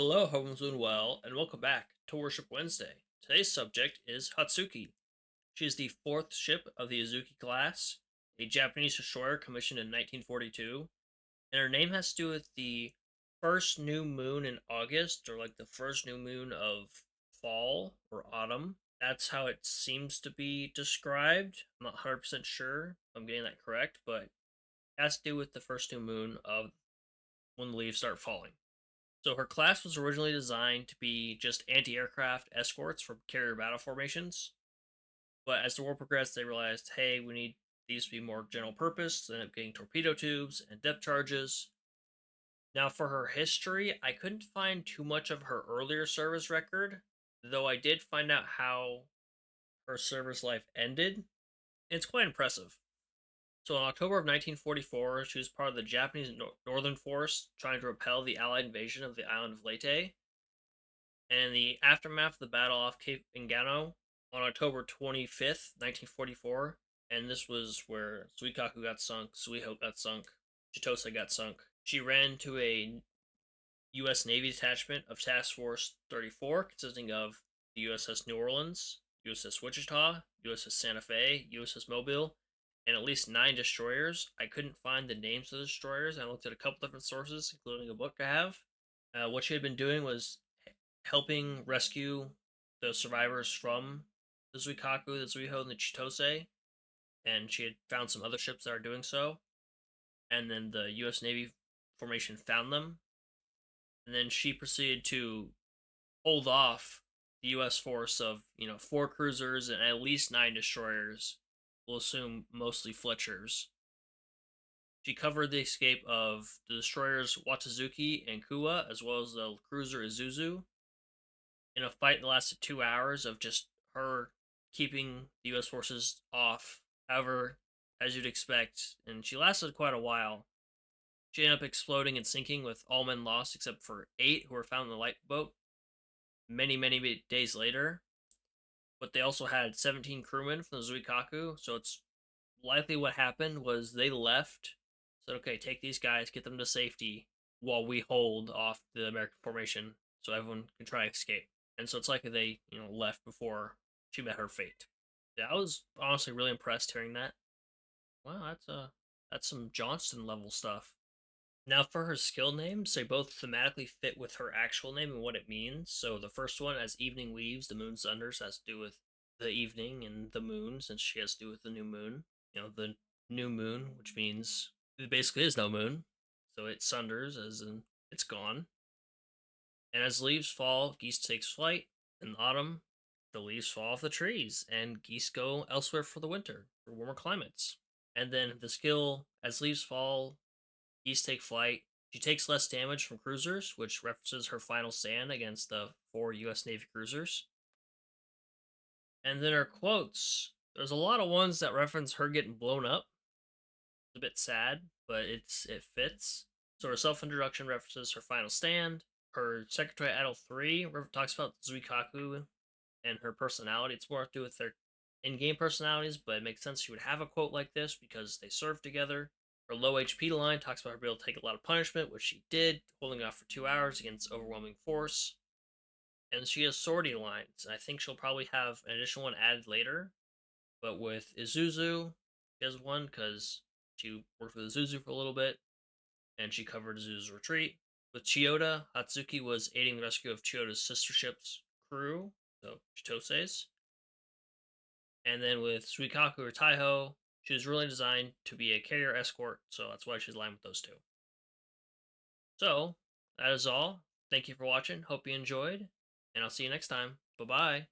Hello, hope everyone's doing well, and welcome back to Worship Wednesday. Today's subject is Hatsuki. She is the fourth ship of the Azuki class, a Japanese destroyer commissioned in 1942, and her name has to do with the first new moon in August, or like the first new moon of fall or autumn. That's how it seems to be described. I'm not 100% sure if I'm getting that correct, but it has to do with the first new moon of when the leaves start falling. So her class was originally designed to be just anti-aircraft escorts for carrier battle formations, but as the war progressed, they realized, hey, we need these to be more general purpose. They ended up getting torpedo tubes and depth charges. Now, for her history, I couldn't find too much of her earlier service record, though I did find out how her service life ended. It's quite impressive. So, in October of 1944, she was part of the Japanese Northern Force trying to repel the Allied invasion of the island of Leyte. And in the aftermath of the battle off Cape Engano on October 25th, 1944, and this was where Suikaku got sunk, Suiho got sunk, Chitose got sunk. She ran to a U.S. Navy detachment of Task Force 34, consisting of the USS New Orleans, USS Wichita, USS Santa Fe, USS Mobile, and at least 9 destroyers. I couldn't find the names of the destroyers. I looked at a couple different sources, including a book I have. What she had been doing was helping rescue the survivors from the Zuikaku, the Zuiho, and the Chitose, and she had found some other ships that are doing so. And then the U.S. Navy formation found them, and then she proceeded to hold off the U.S. force of 4 cruisers and at least 9 destroyers. We'll assume mostly Fletchers. She covered the escape of the destroyers Watazuki and Kua, as well as the cruiser Izuzu, in a fight that lasted 2 hours of just her keeping the U.S. forces off. However, as you'd expect, and she lasted quite a while, she ended up exploding and sinking with all men lost except for 8 who were found in the lifeboat many days later. But they also had 17 crewmen from the Zuikaku, so it's likely what happened was they left, said, okay, take these guys, get them to safety while we hold off the American formation so everyone can try to escape. And so it's like they, left before she met her fate. Yeah, I was honestly really impressed hearing that. Wow, that's some Johnston level stuff. Now for her skill names, they both thematically fit with her actual name and what it means. So the first one, as evening weaves, the moon sunders, has to do with the evening and the moon, since she has to do with the new moon. The new moon, which means it basically is no moon. So it sunders as in it's gone. And as leaves fall, geese takes flight. In autumn, the leaves fall off the trees, and geese go elsewhere for the winter, for warmer climates. And then the skill, as leaves fall, geese take flight. She takes less damage from cruisers, which references her final stand against the 4 U.S. Navy cruisers. And then her quotes. There's a lot of ones that reference her getting blown up. It's a bit sad, but it fits. So her self-introduction references her final stand. Her Secretary Idol 3 talks about Zuikaku and her personality. It's more to do with their in-game personalities, but it makes sense she would have a quote like this because they served together. Her low HP line talks about her being able to take a lot of punishment, which she did, holding off for 2 hours against overwhelming force. And she has sortie lines, and I think she'll probably have an additional one added later. But with Izuzu, she has one because she worked with Izuzu for a little bit, and she covered Izuzu's retreat. With Chiyoda, Hatsuki was aiding the rescue of Chiyoda's sister ship's crew, so Chitose's. And then with Suikaku or Taiho, she was really designed to be a carrier escort, so that's why she's aligned with those two. So, that is all. Thank you for watching. Hope you enjoyed, and I'll see you next time. Bye bye.